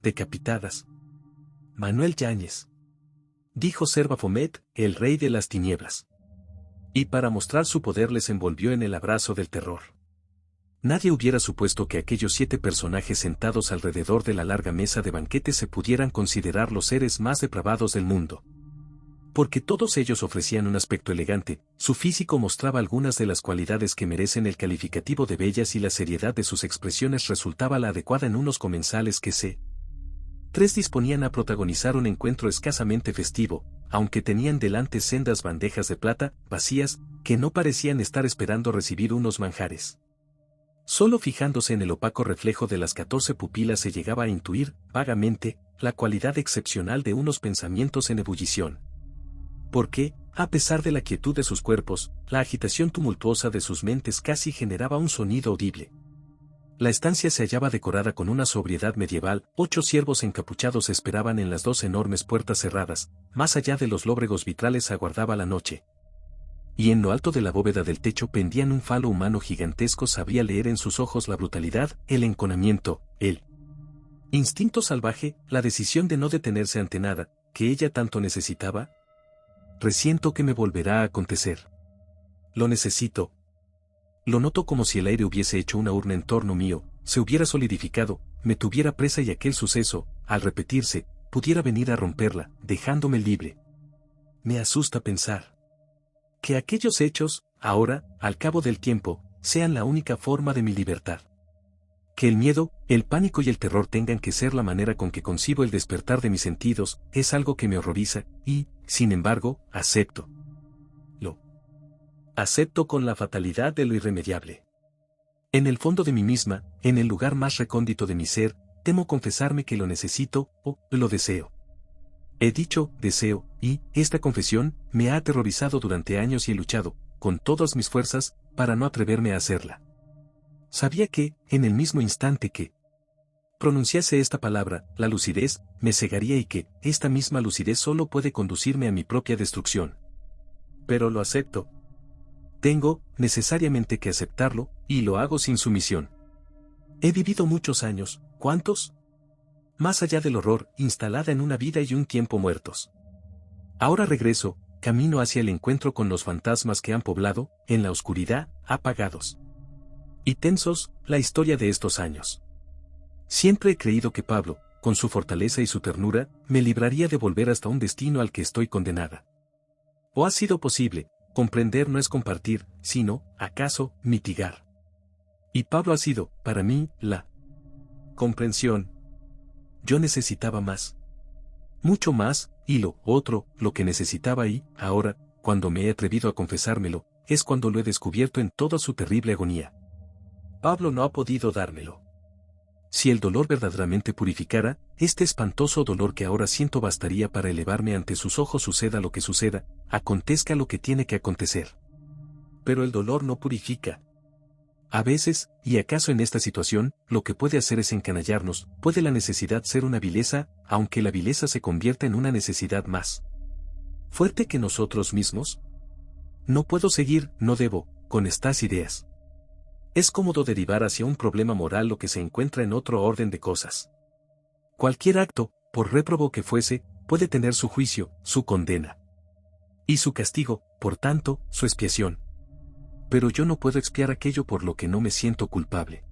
decapitadas. Manuel Yáñez. Dijo ser Baphomet, el rey de las tinieblas. Y para mostrar su poder les envolvió en el abrazo del terror. Nadie hubiera supuesto que aquellos 7 personajes sentados alrededor de la larga mesa de banquete se pudieran considerar los seres más depravados del mundo. Porque todos ellos ofrecían un aspecto elegante, su físico mostraba algunas de las cualidades que merecen el calificativo de bellas y la seriedad de sus expresiones resultaba la adecuada en unos comensales que se 3 disponían a protagonizar un encuentro escasamente festivo, aunque tenían delante sendas bandejas de plata, vacías, que no parecían estar esperando recibir unos manjares. Solo fijándose en el opaco reflejo de las 14 pupilas se llegaba a intuir, vagamente, la cualidad excepcional de unos pensamientos en ebullición. Porque, a pesar de la quietud de sus cuerpos, la agitación tumultuosa de sus mentes casi generaba un sonido audible. La estancia se hallaba decorada con una sobriedad medieval, 8 ciervos encapuchados esperaban en las 2 enormes puertas cerradas, más allá de los lóbregos vitrales aguardaba la noche. Y en lo alto de la bóveda del techo pendían un falo humano gigantesco, sabía leer en sus ojos la brutalidad, el enconamiento, el instinto salvaje, la decisión de no detenerse ante nada, que ella tanto necesitaba. Presiento que me volverá a acontecer. Lo necesito. Lo noto como si el aire hubiese hecho una urna en torno mío, se hubiera solidificado, me tuviera presa y aquel suceso, al repetirse, pudiera venir a romperla, dejándome libre. Me asusta pensar que aquellos hechos, ahora, al cabo del tiempo, sean la única forma de mi libertad. Que el miedo, el pánico y el terror tengan que ser la manera con que concibo el despertar de mis sentidos, es algo que me horroriza, y, sin embargo, acepto. Lo acepto con la fatalidad de lo irremediable. En el fondo de mí misma, en el lugar más recóndito de mi ser, temo confesarme que lo necesito, o lo deseo. He dicho, deseo, y, esta confesión, me ha aterrorizado durante años y he luchado, con todas mis fuerzas, para no atreverme a hacerla. Sabía que, en el mismo instante que pronunciase esta palabra, la lucidez, me cegaría y que, esta misma lucidez solo puede conducirme a mi propia destrucción. Pero lo acepto. Tengo, necesariamente que aceptarlo, y lo hago sin sumisión. He vivido muchos años, ¿cuántos? Más allá del horror, instalada en una vida y un tiempo muertos. Ahora regreso, camino hacia el encuentro con los fantasmas que han poblado, en la oscuridad, apagados y tensos, la historia de estos años. Siempre he creído que Pablo, con su fortaleza y su ternura, me libraría de volver hasta un destino al que estoy condenada. ¿O ha sido posible? Comprender no es compartir, sino, acaso, mitigar. Y Pablo ha sido, para mí, la comprensión. Yo necesitaba más. Mucho más, y lo otro, lo que necesitaba y, ahora, cuando me he atrevido a confesármelo, es cuando lo he descubierto en toda su terrible agonía. Pablo no ha podido dármelo. Si el dolor verdaderamente purificara, este espantoso dolor que ahora siento bastaría para elevarme ante sus ojos, suceda lo que suceda, acontezca lo que tiene que acontecer. Pero el dolor no purifica. A veces, y acaso en esta situación, lo que puede hacer es encanallarnos, puede la necesidad ser una vileza, aunque la vileza se convierta en una necesidad más fuerte que nosotros mismos. No puedo seguir, no debo, con estas ideas. Es cómodo derivar hacia un problema moral lo que se encuentra en otro orden de cosas. Cualquier acto, por réprobo que fuese, puede tener su juicio, su condena. Y su castigo, por tanto, su expiación. Pero yo no puedo expiar aquello por lo que no me siento culpable.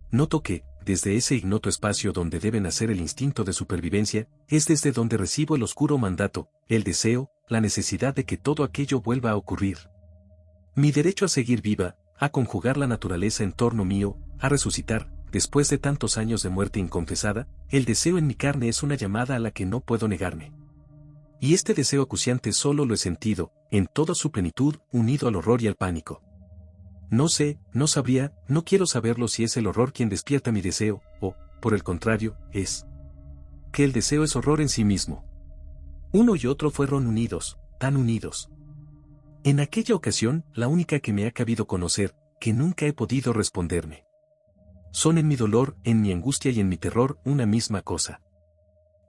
Noto que, desde ese ignoto espacio donde debe nacer el instinto de supervivencia, es desde donde recibo el oscuro mandato, el deseo, la necesidad de que todo aquello vuelva a ocurrir. Mi derecho a seguir viva, a conjugar la naturaleza en torno mío, a resucitar, después de tantos años de muerte inconfesada, el deseo en mi carne es una llamada a la que no puedo negarme. Y este deseo acuciante solo lo he sentido, en toda su plenitud, unido al horror y al pánico. No sé, no sabría, no quiero saberlo si es el horror quien despierta mi deseo, o, por el contrario, es que el deseo es horror en sí mismo. Uno y otro fueron unidos, tan unidos. En aquella ocasión, la única que me ha cabido conocer, que nunca he podido responderme. Son en mi dolor, en mi angustia y en mi terror una misma cosa.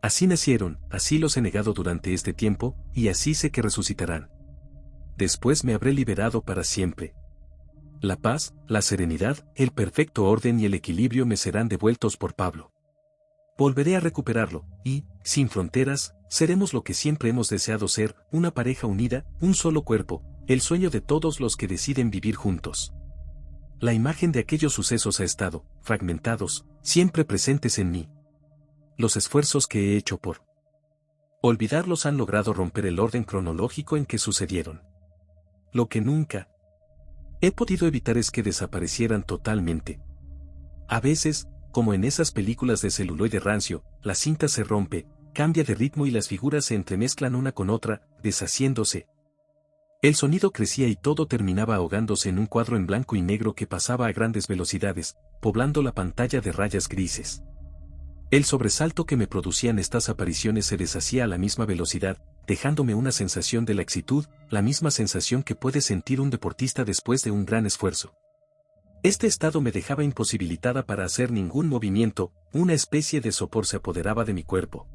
Así nacieron, así los he negado durante este tiempo, y así sé que resucitarán. Después me habré liberado para siempre. La paz, la serenidad, el perfecto orden y el equilibrio me serán devueltos por Pablo. Volveré a recuperarlo, y, sin fronteras, seremos lo que siempre hemos deseado ser, una pareja unida, un solo cuerpo, el sueño de todos los que deciden vivir juntos. La imagen de aquellos sucesos ha estado, fragmentados, siempre presentes en mí. Los esfuerzos que he hecho por olvidarlos han logrado romper el orden cronológico en que sucedieron. Lo que nunca he podido evitar es que desaparecieran totalmente. A veces, como en esas películas de celuloide rancio, la cinta se rompe, cambia de ritmo y las figuras se entremezclan una con otra, deshaciéndose. El sonido crecía y todo terminaba ahogándose en un cuadro en blanco y negro que pasaba a grandes velocidades, poblando la pantalla de rayas grises. El sobresalto que me producían estas apariciones se deshacía a la misma velocidad, dejándome una sensación de laxitud, la misma sensación que puede sentir un deportista después de un gran esfuerzo. Este estado me dejaba imposibilitada para hacer ningún movimiento, una especie de sopor se apoderaba de mi cuerpo.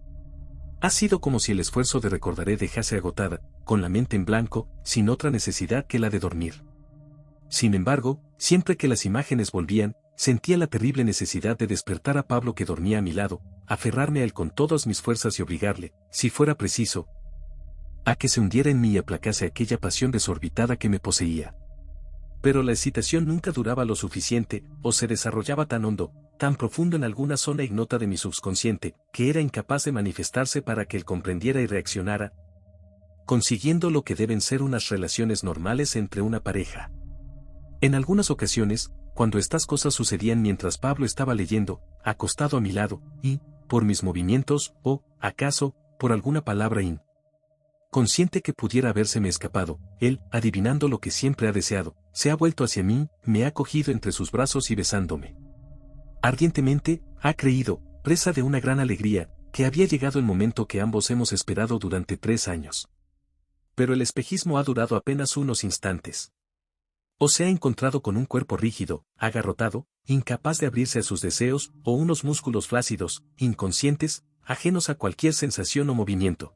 Ha sido como si el esfuerzo de recordaré dejase agotada, con la mente en blanco, sin otra necesidad que la de dormir. Sin embargo, siempre que las imágenes volvían, sentía la terrible necesidad de despertar a Pablo que dormía a mi lado, aferrarme a él con todas mis fuerzas y obligarle, si fuera preciso, a que se hundiera en mí y aplacase aquella pasión desorbitada que me poseía. Pero la excitación nunca duraba lo suficiente, o se desarrollaba tan hondo, tan profundo en alguna zona ignota de mi subconsciente, que era incapaz de manifestarse para que él comprendiera y reaccionara, consiguiendo lo que deben ser unas relaciones normales entre una pareja. En algunas ocasiones, cuando estas cosas sucedían mientras Pablo estaba leyendo, acostado a mi lado, y, por mis movimientos, o, acaso, por alguna palabra consciente que pudiera habérseme escapado, él, adivinando lo que siempre ha deseado, se ha vuelto hacia mí, me ha cogido entre sus brazos y besándome ardientemente, ha creído, presa de una gran alegría, que había llegado el momento que ambos hemos esperado durante 3 años. Pero el espejismo ha durado apenas unos instantes. O se ha encontrado con un cuerpo rígido, agarrotado, incapaz de abrirse a sus deseos, o unos músculos flácidos, inconscientes, ajenos a cualquier sensación o movimiento.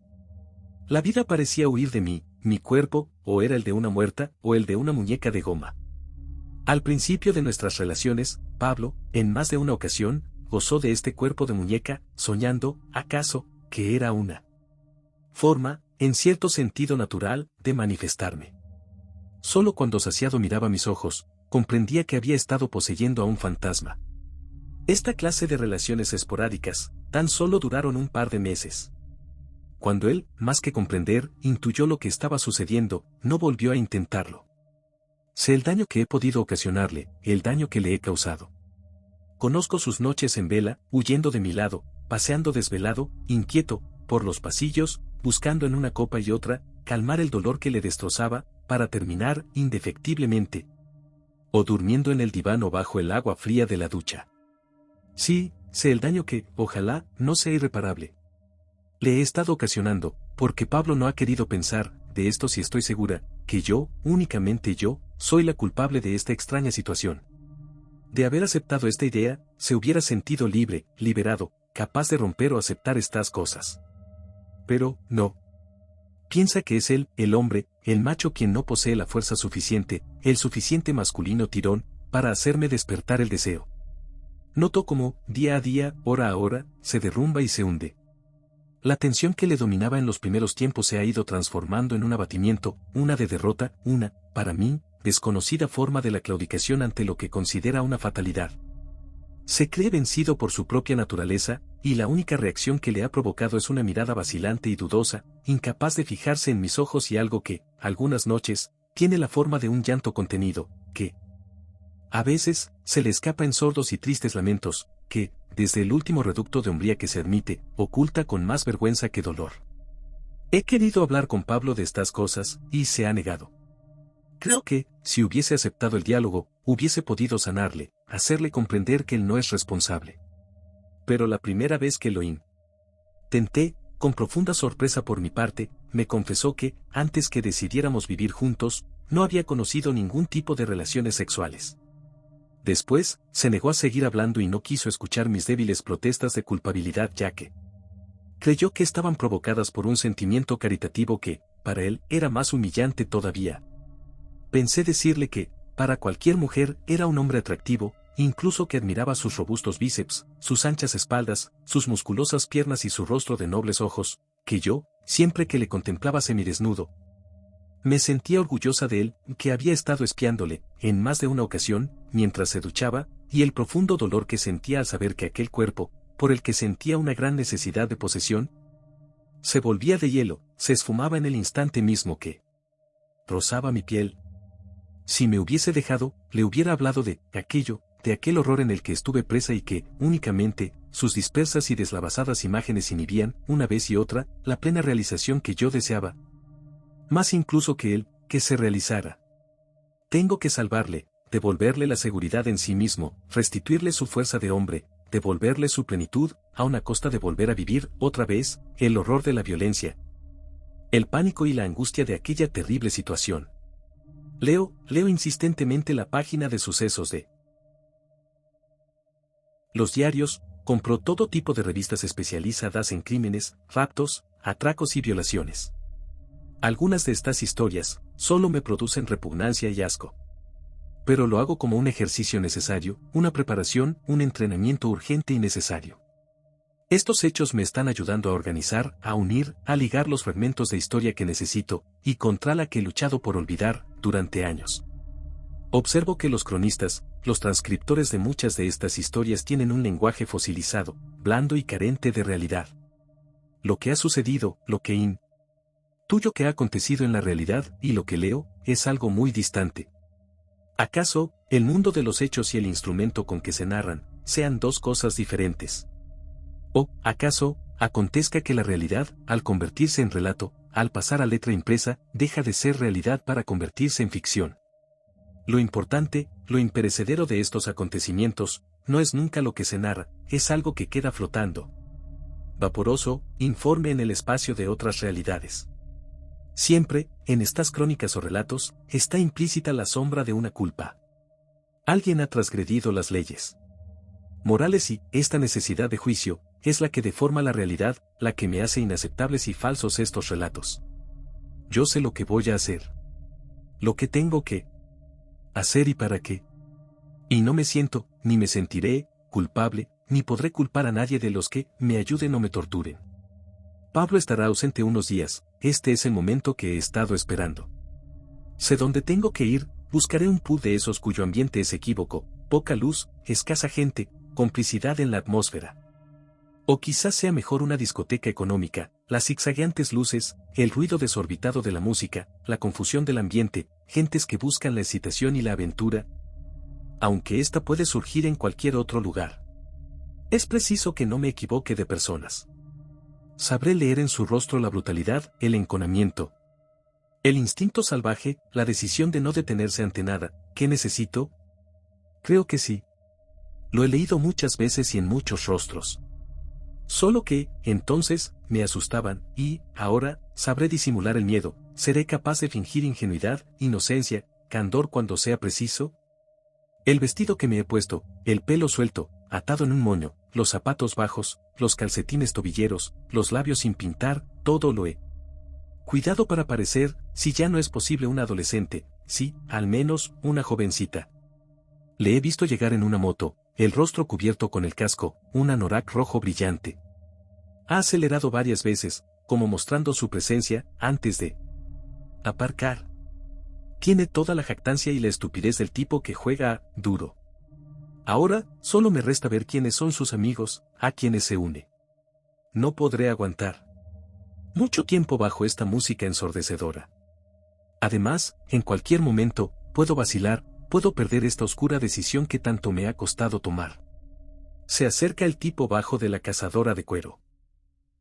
La vida parecía huir de mí, mi cuerpo, o era el de una muerta, o el de una muñeca de goma. Al principio de nuestras relaciones, Pablo, en más de una ocasión, gozó de este cuerpo de muñeca, soñando, acaso, que era una forma, en cierto sentido natural, de manifestarme. Solo cuando saciado miraba mis ojos, comprendía que había estado poseyendo a un fantasma. Esta clase de relaciones esporádicas, tan solo duraron un par de meses. Cuando él, más que comprender, intuyó lo que estaba sucediendo, no volvió a intentarlo. Sé el daño que he podido ocasionarle, el daño que le he causado. Conozco sus noches en vela, huyendo de mi lado, paseando desvelado, inquieto, por los pasillos, buscando en una copa y otra, calmar el dolor que le destrozaba, para terminar, indefectiblemente, o durmiendo en el diván o bajo el agua fría de la ducha. Sí, sé el daño que, ojalá, no sea irreparable, le he estado ocasionando, porque Pablo no ha querido pensar, de esto sí estoy segura, que yo, únicamente yo, soy la culpable de esta extraña situación. De haber aceptado esta idea, se hubiera sentido libre, liberado, capaz de romper o aceptar estas cosas. Pero, no. Piensa que es él, el hombre, el macho quien no posee la fuerza suficiente, el suficiente masculino tirón, para hacerme despertar el deseo. Noto cómo, día a día, hora a hora, se derrumba y se hunde. La tensión que le dominaba en los primeros tiempos se ha ido transformando en un abatimiento, una de derrota, una, para mí, desconocida forma de la claudicación ante lo que considera una fatalidad. Se cree vencido por su propia naturaleza, y la única reacción que le ha provocado es una mirada vacilante y dudosa, incapaz de fijarse en mis ojos y algo que, algunas noches, tiene la forma de un llanto contenido, que, a veces, se le escapa en sordos y tristes lamentos, que, desde el último reducto de hombría que se admite, oculta con más vergüenza que dolor. He querido hablar con Pablo de estas cosas, y se ha negado. Creo que, si hubiese aceptado el diálogo, hubiese podido sanarle, hacerle comprender que él no es responsable. Pero la primera vez que lo intenté, con profunda sorpresa por mi parte, me confesó que, antes que decidiéramos vivir juntos, no había conocido ningún tipo de relaciones sexuales. Después, se negó a seguir hablando y no quiso escuchar mis débiles protestas de culpabilidad ya que creyó que estaban provocadas por un sentimiento caritativo que, para él, era más humillante todavía. Pensé decirle que, para cualquier mujer, era un hombre atractivo, incluso que admiraba sus robustos bíceps, sus anchas espaldas, sus musculosas piernas y su rostro de nobles ojos, que yo, siempre que le contemplaba semidesnudo, me sentía orgullosa de él, que había estado espiándole, en más de una ocasión, mientras se duchaba, y el profundo dolor que sentía al saber que aquel cuerpo, por el que sentía una gran necesidad de posesión, se volvía de hielo, se esfumaba en el instante mismo que rozaba mi piel. Si me hubiese dejado, le hubiera hablado de aquello, de aquel horror en el que estuve presa y que, únicamente, sus dispersas y deslavazadas imágenes inhibían, una vez y otra, la plena realización que yo deseaba. Más incluso que él, que se realizara. Tengo que salvarle, devolverle la seguridad en sí mismo, restituirle su fuerza de hombre, devolverle su plenitud, a una costa de volver a vivir, otra vez, el horror de la violencia, el pánico y la angustia de aquella terrible situación. Leo insistentemente la página de sucesos de los diarios, compró todo tipo de revistas especializadas en crímenes, raptos, atracos y violaciones. Algunas de estas historias, solo me producen repugnancia y asco. Pero lo hago como un ejercicio necesario, una preparación, un entrenamiento urgente y necesario. Estos hechos me están ayudando a organizar, a unir, a ligar los fragmentos de historia que necesito, y contra la que he luchado por olvidar, durante años. Observo que los cronistas, los transcriptores de muchas de estas historias tienen un lenguaje fosilizado, blando y carente de realidad. Lo que ha sucedido, lo que tuyo que ha acontecido en la realidad y lo que leo, es algo muy distante. ¿Acaso, el mundo de los hechos y el instrumento con que se narran, sean dos cosas diferentes? ¿O, acaso, acontezca que la realidad, al convertirse en relato, al pasar a letra impresa, deja de ser realidad para convertirse en ficción? Lo importante, lo imperecedero de estos acontecimientos, no es nunca lo que se narra, es algo que queda flotando, vaporoso, informe en el espacio de otras realidades. Siempre, en estas crónicas o relatos, está implícita la sombra de una culpa. Alguien ha transgredido las leyes morales y, esta necesidad de juicio, es la que deforma la realidad, la que me hace inaceptables y falsos estos relatos. Yo sé lo que voy a hacer. Lo que tengo que hacer y para qué. Y no me siento, ni me sentiré, culpable, ni podré culpar a nadie de los que me ayuden o me torturen. Pablo estará ausente unos días, este es el momento que he estado esperando. Sé dónde tengo que ir, buscaré un pub de esos cuyo ambiente es equívoco, poca luz, escasa gente, complicidad en la atmósfera. O quizás sea mejor una discoteca económica, las zigzagueantes luces, el ruido desorbitado de la música, la confusión del ambiente, gentes que buscan la excitación y la aventura, aunque ésta puede surgir en cualquier otro lugar. Es preciso que no me equivoque de personas. Sabré leer en su rostro la brutalidad, el enconamiento, el instinto salvaje, la decisión de no detenerse ante nada. ¿Qué necesito? Creo que sí. Lo he leído muchas veces y en muchos rostros. Solo que, entonces, me asustaban, y, ahora, sabré disimular el miedo, seré capaz de fingir ingenuidad, inocencia, candor cuando sea preciso. El vestido que me he puesto, el pelo suelto, atado en un moño, los zapatos bajos, los calcetines tobilleros, los labios sin pintar, todo lo he cuidado para parecer, si ya no es posible una adolescente, sí, al menos, una jovencita. Le he visto llegar en una moto, el rostro cubierto con el casco, un anorak rojo brillante. Ha acelerado varias veces, como mostrando su presencia, antes de aparcar. Tiene toda la jactancia y la estupidez del tipo que juega duro. Ahora, solo me resta ver quiénes son sus amigos, a quienes se une. No podré aguantar mucho tiempo bajo esta música ensordecedora. Además, en cualquier momento, puedo vacilar, puedo perder esta oscura decisión que tanto me ha costado tomar. Se acerca el tipo bajo de la cazadora de cuero.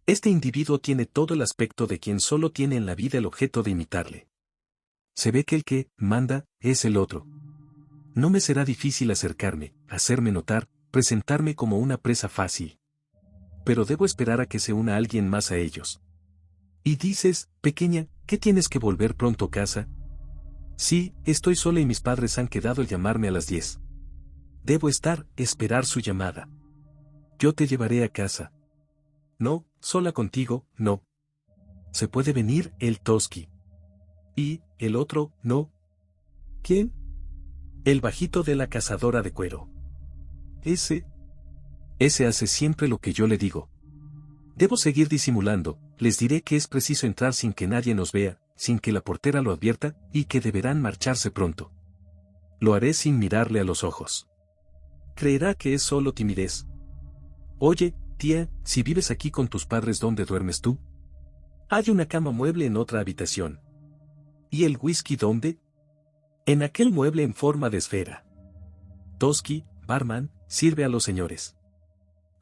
Este individuo tiene todo el aspecto de quien solo tiene en la vida el objeto de imitarle. Se ve que el que manda es el otro. No me será difícil acercarme, hacerme notar, presentarme como una presa fácil. Pero debo esperar a que se una alguien más a ellos. Y dices, pequeña, ¿qué tienes que volver pronto a casa? Sí, estoy sola y mis padres han quedado el llamarme a las 10. Debo esperar su llamada. Yo te llevaré a casa. No, sola contigo, no. Se puede venir el Toski. Y, el otro, no. ¿Quién? El bajito de la cazadora de cuero. Ese hace siempre lo que yo le digo. Debo seguir disimulando, les diré que es preciso entrar sin que nadie nos vea, sin que la portera lo advierta, y que deberán marcharse pronto. Lo haré sin mirarle a los ojos. Creerá que es solo timidez. Oye, tía, si vives aquí con tus padres, ¿dónde duermes tú? Hay una cama mueble en otra habitación. ¿Y el whisky dónde? En aquel mueble en forma de esfera. Toski, barman, sirve a los señores.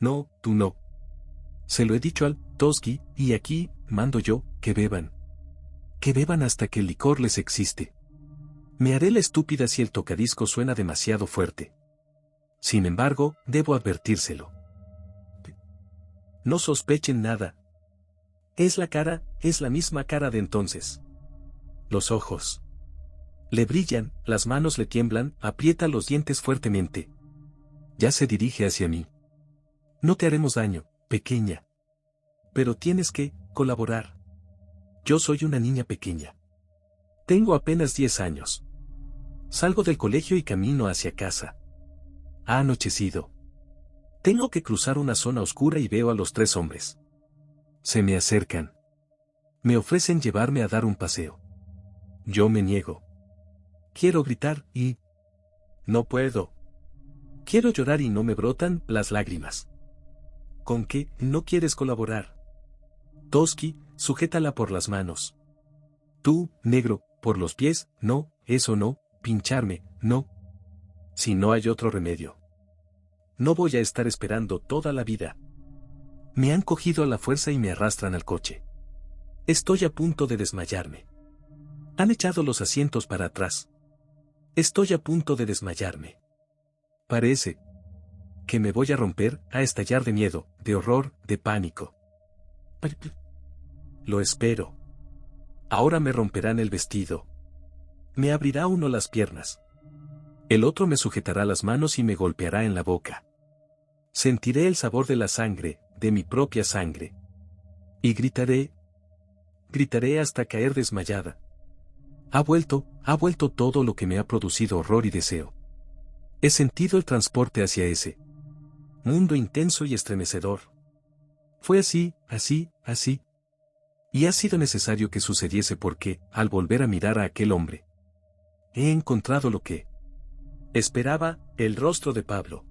No, tú no. Se lo he dicho al Toski, y aquí, mando yo, que beban. Que beban hasta que el licor les existe. Me haré la estúpida si el tocadisco suena demasiado fuerte. Sin embargo, debo advertírselo. No sospechen nada. Es la cara, es la misma cara de entonces. Los ojos le brillan, las manos le tiemblan, aprieta los dientes fuertemente. Ya se dirige hacia mí. No te haremos daño, pequeña. Pero tienes que colaborar. Yo soy una niña pequeña. Tengo apenas 10 años. Salgo del colegio y camino hacia casa. Ha anochecido. Tengo que cruzar una zona oscura y veo a los 3 hombres. Se me acercan. Me ofrecen llevarme a dar un paseo. Yo me niego. Quiero gritar y... no puedo. Quiero llorar y no me brotan las lágrimas. ¿Con qué no quieres colaborar? Toski, sujétala por las manos. Tú, negro, por los pies, no, eso no, pincharme, no. Si no hay otro remedio. No voy a estar esperando toda la vida. Me han cogido a la fuerza y me arrastran al coche. Estoy a punto de desmayarme. Han echado los asientos para atrás. Estoy a punto de desmayarme. Parece que me voy a romper, a estallar de miedo, de horror, de pánico. Lo espero. Ahora me romperán el vestido. Me abrirá uno las piernas. El otro me sujetará las manos y me golpeará en la boca. Sentiré el sabor de la sangre, de mi propia sangre. Y gritaré. Gritaré hasta caer desmayada. Ha vuelto todo lo que me ha producido horror y deseo. He sentido el transporte hacia ese mundo intenso y estremecedor. Fue así. Y ha sido necesario que sucediese porque, al volver a mirar a aquel hombre, he encontrado lo que esperaba, el rostro de Pablo.